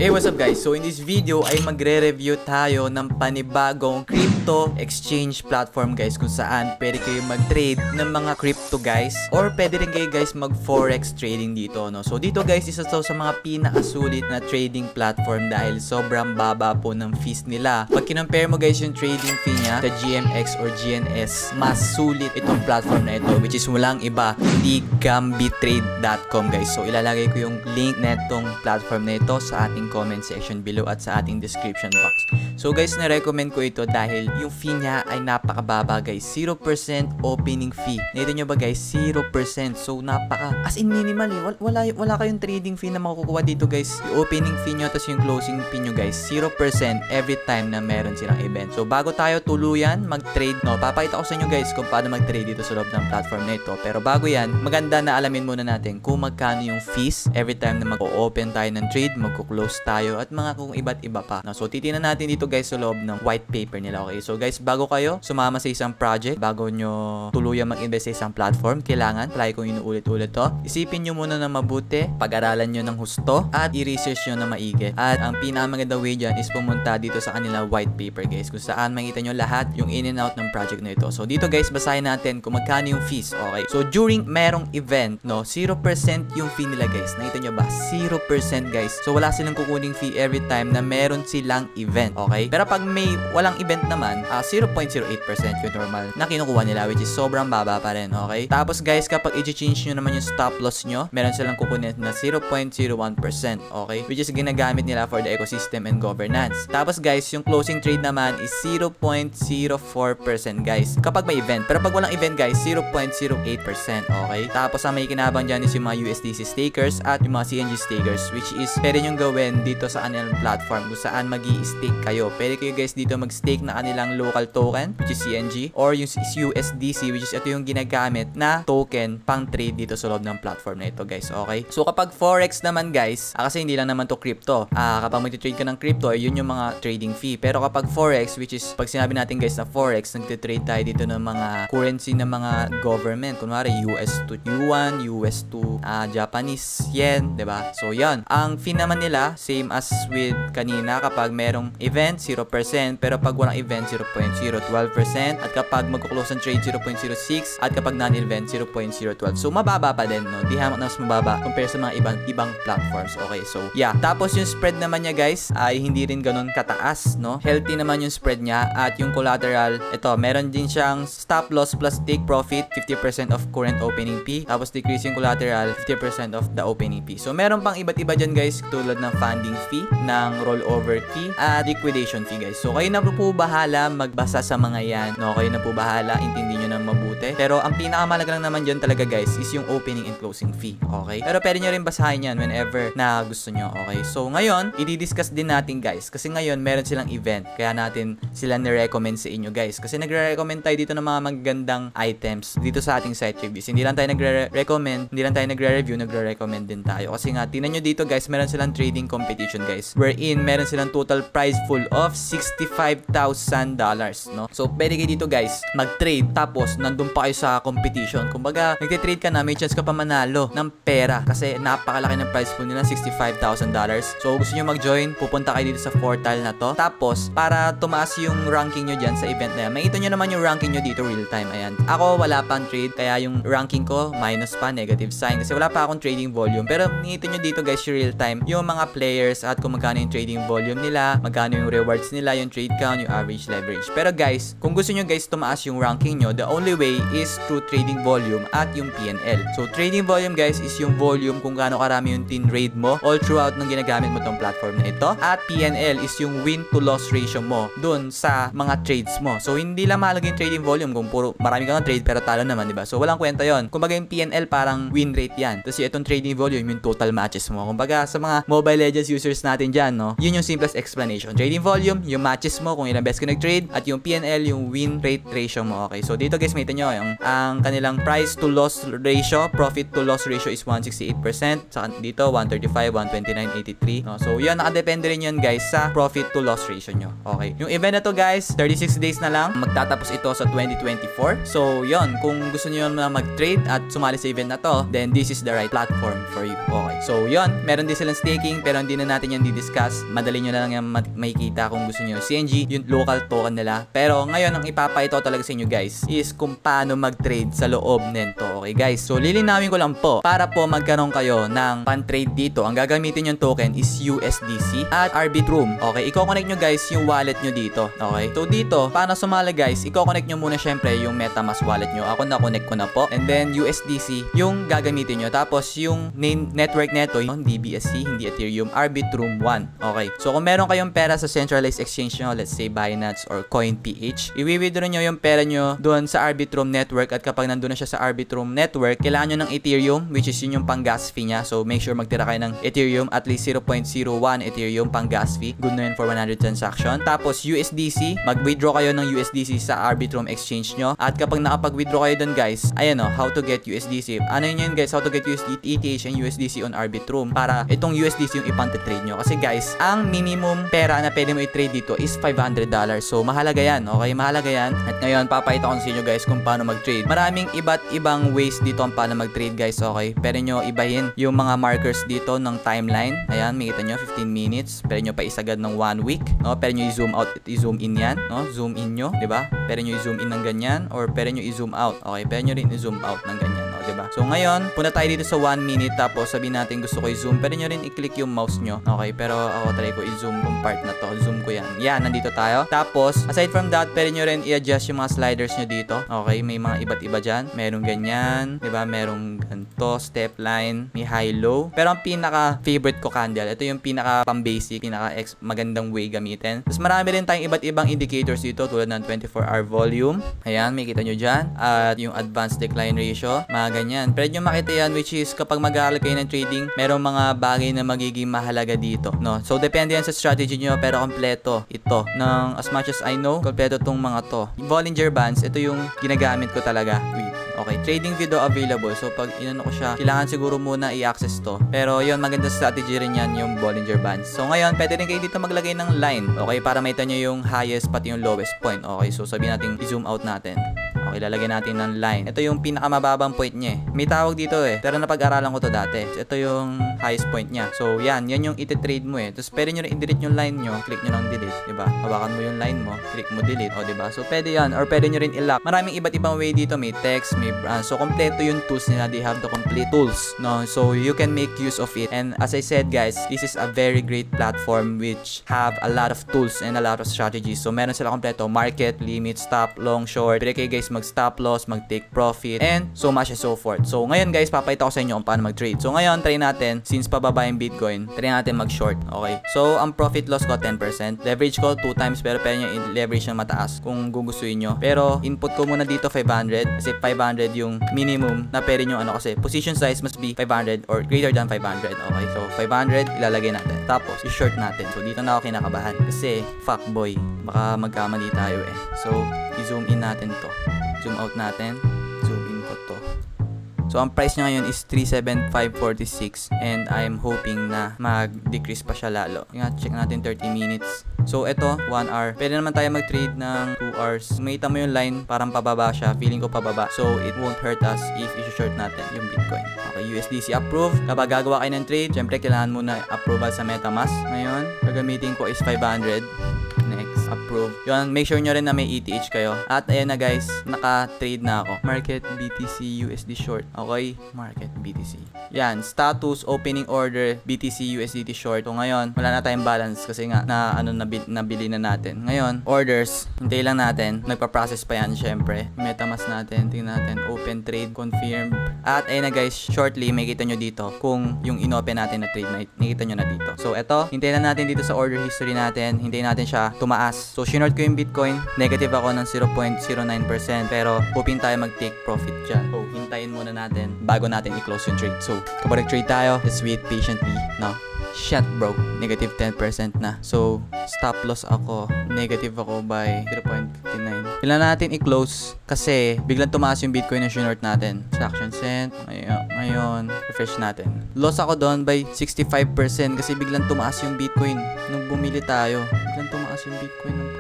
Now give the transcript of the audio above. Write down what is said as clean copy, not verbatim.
Hey, what's up guys? So in this video ay magre-review tayo ng panibagong crypto exchange platform guys, kung saan pwede kayo mag-trade ng mga crypto guys, or pwede rin kayo guys mag-forex trading dito, no? So dito guys, isa to sa mga pinakasulit na trading platform dahil sobrang baba po ng fees nila. Pag kinompare mo guys yung trading fee niya sa GMX or GNS, mas sulit itong platform na ito, which is walang iba, hindi gambitrade.com guys. So ilalagay ko yung link netong platform na ito sa ating comment section below at sa ating description box. So guys, na-recommend ko ito dahil yung fee niya ay napakababa guys. 0% opening fee. Nakita nyo ba guys? 0%. So as in minimal eh. Wala kayong trading fee na makukuha dito guys. Yung opening fee nyo tapos yung closing fee nyo guys, 0% every time na meron silang event. So bago tayo tuluyan mag-trade, no, papakita ko sa inyo guys kung paano mag-trade dito sa loob ng platform na ito. Pero bago yan, maganda na alamin muna natin kung magkano yung fees every time na mag-open tayo ng trade, mag-close tayo, at mga kung iba't iba pa. No, so titingnan natin dito guys sa loob ng white paper nila. Okay, so guys, bago kayo sumama sa isang project, bago nyo tuluyan mag-invest sa isang platform, kailangan, try kong inuulit-ulit to, isipin nyo muna na mabuti, pag-aralan nyo ng husto, at i-research nyo na maigi. At ang pinakamagandang way dyan is pumunta dito sa kanila white paper guys, kung saan makita nyo lahat yung in and out ng project na ito. So dito guys, basahin natin kung magkano yung fees. Okay, so during merong event, no, 0% yung fee nila guys. Nakita nyo ba? 0% guys. So wala silang kukuning fee every time na meron silang event. Okay? Pero pag may walang event naman, 0.08% yung normal na kinukuha nila, which is sobrang baba pa rin. Okay? Tapos guys, kapag i-change nyo naman yung stop loss nyo, meron silang kukunin na 0.01%. Okay? Which is ginagamit nila for the ecosystem and governance. Tapos guys, yung closing trade naman is 0.04% guys kapag may event. Pero pag walang event guys, 0.08%. Okay? Tapos ang may kinabang dyan is yung mga USDC stakers at yung mga CNG stakers, which is pwede nyo gawin dito sa kanilang platform kung saan magi-stake kayo. Pwede kayo guys dito mag-stake na kanilang local token, which is CNG, or yung USDC, which is ito yung ginagamit na token pang trade dito sa loob ng platform na ito guys. Okay? So kapag forex naman guys, kasi hindi lang naman to crypto. Kapag mag-trade ka ng crypto, yun yung mga trading fee. Pero kapag forex, which is pag sinabi natin guys na forex, nagtitrade tayo dito ng mga currency ng mga government. Kunwari US to yuan, US to Japanese yen, 'di ba? So yan. Ang fee naman nila same as with kanina, kapag merong event 0%, pero pag walang event 0.012%, at kapag magko-close ang trade 0.06, at kapag non-event 0.012. So mababa pa din, no? Di hamak na mas mababa compare sa mga ibang platforms. Okay, so yeah. Tapos yung spread naman niya guys ay hindi rin ganun kataas, no? Healthy naman yung spread niya, at yung collateral, ito, meron din siyang stop loss plus take profit 50% of current opening fee, tapos decrease yung collateral 50% of the opening fee. So meron pang iba't iba dyan guys, tulad ng funding fee, ng rollover fee, at liquidation fee guys. So kayo na po bahala magbasa sa mga yan, no? Kayo na po bahala, intindi nyo ng mabuti. Pero ang pinakamalaga lang naman dyan talaga guys is yung opening and closing fee. Okay? Pero pwede nyo rin basahin yan whenever na gusto nyo. Okay? So ngayon, i-discuss din natin guys, kasi ngayon meron silang event, kaya natin sila ni-recommend sa inyo guys, kasi nagre-recommend tayo dito ng mga magagandang items dito sa ating site reviews. Hindi lang tayo nagre-recommend, hindi lang tayo nagre-review, nagre-recommend din tayo. Kasi nga, tingnan nyo dito guys, meron silang trading competition guys, wherein meron silang total prize pool of $65,000, no? So pwede kayo dito guys mag-trade, tapos nandun pa kayo sa competition. Kumbaga, nagtitrade ka na, may chance ka pa manalo ng pera kasi napakalaki ng prize pool nila, $65,000. So gusto nyo mag-join, pupunta kayo dito sa portal na to. Tapos para tumaas yung ranking nyo dyan sa event na yan, makita nyo naman yung ranking nyo dito real time. Ayan, ako wala pang trade, kaya yung ranking ko minus pa, negative sign, kasi wala pa akong trading volume. Pero makita nyo dito guys yung real time, yung mga players at kung magkano yung trading volume nila, magkano yung rewards nila, yung trade count, yung average leverage. Pero guys, kung gusto nyo guys tumaas yung ranking nyo, the only way is through trading volume at yung PNL. So trading volume guys is yung volume kung gaano karami yung tin-rate mo all throughout nung ginagamit mo tong platform na ito, at PNL is yung win to loss ratio mo dun sa mga trades mo. So hindi lang mahalaga yung trading volume kung puro marami kang trade pero talo naman, diba? So walang kwenta yon. Kumbaga yung PNL parang win rate yan, tapos itong trading volume yung total matches mo. Kumbaga sa mga Mobile Legends users natin dyan, no, yun yung simplest explanation. Trading volume, yung matches mo kung ilang beses ka nag-trade, at yung PNL yung win rate ratio mo. Okay, so dito guys, makita nyo ang kanilang price to loss ratio, profit to loss ratio is 168%, sa dito 135, 129, 83, no? So yun, nakadepende rin yun guys sa profit to loss ratio nyo. Okay, yung event na to guys, 36 days na lang, magtatapos ito sa 2024. So yun, kung gusto nyo na mag-trade at sumali sa event na to, then this is the right platform for you. Okay, so yun, meron din silang staking pero hindi hindi na natin yan di-discuss. Madali nyo na lang yan makikita kung gusto nyo. CNG, yung local token nila. Pero ngayon, ang ipapakita ko talaga sa inyo guys is kung paano mag-trade sa loob nito. Okay guys, so lilinawin ko lang po. Para po magkaroon kayo ng pan-trade dito, ang gagamitin yung token is USDC at Arbitrum. Okay, i-connect nyo guys yung wallet nyo dito. Okay, so dito, paano sumali guys, i-connect nyo muna syempre yung MetaMask wallet nyo. Ako na-connect ko na po. And then USDC yung gagamitin nyo. Tapos yung network neto, yung DBSC, hindi Ethereum, Arbitrum 1. Okay, so kung meron kayong pera sa centralized exchange nyo, let's say Binance or CoinPH, i-withdraw nyo yung pera nyo doon sa Arbitrum network at kapag nandun na siya sa Arbitrum network, kailangan nyo ng Ethereum, which is yun yung pang gas fee niya. So make sure magtira kayo ng Ethereum, at least 0.01 Ethereum pang gas fee. Good na yun for 100 transaction. Tapos USDC, mag-withdraw kayo ng USDC sa Arbitrum exchange nyo. At kapag nakapag-withdraw kayo dun guys, ayan o, how to get USDC. Ano yun guys, how to get ETH and USDC on Arbitrum para itong USDC yung ipang-trade nyo. Kasi guys, ang minimum pera na pwede mo i-trade dito is $500. So mahalaga yan, okay? Mahalaga yan. At ngayon, papakita ko sa inyo guys kung paano mag-trade. Maraming iba't ibang ways dito ang paano mag-trade guys, okay? Pwede nyo ibahin yung mga markers dito ng timeline. Ayan, makita nyo, 15 minutes. Pwede nyo pa isagad ng 1 week, no? Pwede nyo i-zoom out, i-zoom in yan, no? Zoom in nyo, diba? Pwede nyo i-zoom in ng ganyan, or pwede nyo i-zoom out, okay? Pwede nyo rin i-zoom out ng ganyan, no? Diba? So ngayon, punta tayo dito sa 1 minute, tapos sabihin natin gusto ko i-zoom. Pwede nyo rin i-click yung mouse nyo, okay? Pero ako try ko i-zoom yung part na to. Zoom ko yan. Yan, nandito tayo. Tapos, aside from that, pwede nyo rin i-adjust yung mga sliders nyo dito, okay? May mga iba't iba dyan. Merong ganyan, diba? Merong ganito, step line, may high-low. Pero ang pinaka-favorite ko candle, ito yung pinaka-pang-basic, pinaka-magandang way gamitin. Tapos marami rin tayong iba't ibang indicators dito, tulad ng 24-hour volume. Ayan, may kita nyo dyan. At yung advanced decline ratio, mga ganyan. Pwede nyo makita yan, which is kapag mag-aaral kayo ng trading, merong mga bagay na magiging mahalaga dito, no? So, depende yan sa strategy nyo, pero kompleto ito. Nang as much as I know, kompleto tong mga to. Bollinger Bands, ito yung ginagamit ko talaga. Okay, trading video available. So, pag inano ko siya, kailangan siguro muna i-access to. Pero, yon, maganda strategy rin yan, yung Bollinger Bands. So, ngayon, pwede rin kayo dito maglagay ng line. Okay, para makita nyo yung highest pati yung lowest point. Okay, so sabihin natin, i-zoom out natin. Okay, lalagyan natin ng line. Ito yung pinakamababang point niya eh. May tawag dito eh. Pero napag-aralan ko to dati. Ito yung highest point niya. So, yan yung iti-trade mo eh. Tapos, pwede nyo rin i-delete yung line nyo. Click nyo ng delete. Diba? Hawakan mo yung line mo. Click mo delete. O, diba? So, pwede yan. Or pwede nyo rin i-lock. Maraming iba't ibang way dito. May text, may so, kompleto yung tools nila. They have the complete tools. No? So, you can make use of it. And as I said, guys, this is a very great platform which have a lot of tools and a lot of strategies. So, meron sila kompleto. Market, limit, stop, long, short. Pwede kayo guys mag-stop loss, mag-take profit, and so much and so forth. So, ngayon guys, papakita ko sa inyo kung paano mag-trade. So, ngayon, try natin, since pababa yung Bitcoin, try natin mag-short. Okay? So, ang profit loss ko, 10%. Leverage ko, 2 times, pero pwede nyo i-leverage ng mataas kung gugustuhin nyo. Pero, input ko muna dito, 500. Kasi 500 yung minimum na pwede nyo, kasi position size must be 500 or greater than 500. Okay? So, 500, ilalagay natin. Tapos, i-short natin. So, dito na ako kinakabahan. Kasi, fuckboy. Baka magkamali tayo eh. So, i-zoom in natin to. Zoom out natin. Zoom in ko to. So, ang price niya ngayon is 375.46 and I'm hoping na mag-decrease pa siya lalo. Check natin 30 minutes. So, ito, 1 hour. Pwede naman tayo mag-trade ng 2 hours. Makita mo yung line, parang pababa siya. Feeling ko pababa. So, it won't hurt us if i-short natin yung Bitcoin. Okay, USDC approved. Kapag gagawa kayo ng trade, syempre, kailangan muna approval sa MetaMask. Ngayon, gagamitin ko is 500. Next, approve. Yun, make sure nyo rin na may ETH kayo. At ayan na guys, naka-trade na ako. Market BTC USD short. Okay, market BTC. Yan, status, opening order, BTC USDT short. So ngayon, wala na tayong balance kasi nga nabili na natin. Ngayon, orders, hintay lang natin. Nagpa-process pa yan syempre. MetaMask natin, tingnan natin, open trade, confirm. At ayan na guys, shortly, makikita nyo dito kung yung inopen natin na trade, nakikita nyo na dito. So eto, hintayin na natin dito sa order history natin. Hintayin natin siya tumaas. So, shinort ko yung Bitcoin. Negative ako ng 0.09%. Pero, hoping tayo mag-take profit dyan. So, hintayin muna natin bago natin i-close yung trade. So, kapag nag-trade tayo, let's wait patiently. No? Shit, bro. Negative 10% na. So, stop loss ako. Negative ako by 0.59. Kailangan natin i-close kasi biglang tumaas yung Bitcoin na shinort natin. Transaction sent. Ngayon, refresh natin. Loss ako doon by 65% kasi biglang tumaas yung Bitcoin nung bumili tayo. Biglang tumaas yung Bitcoin nung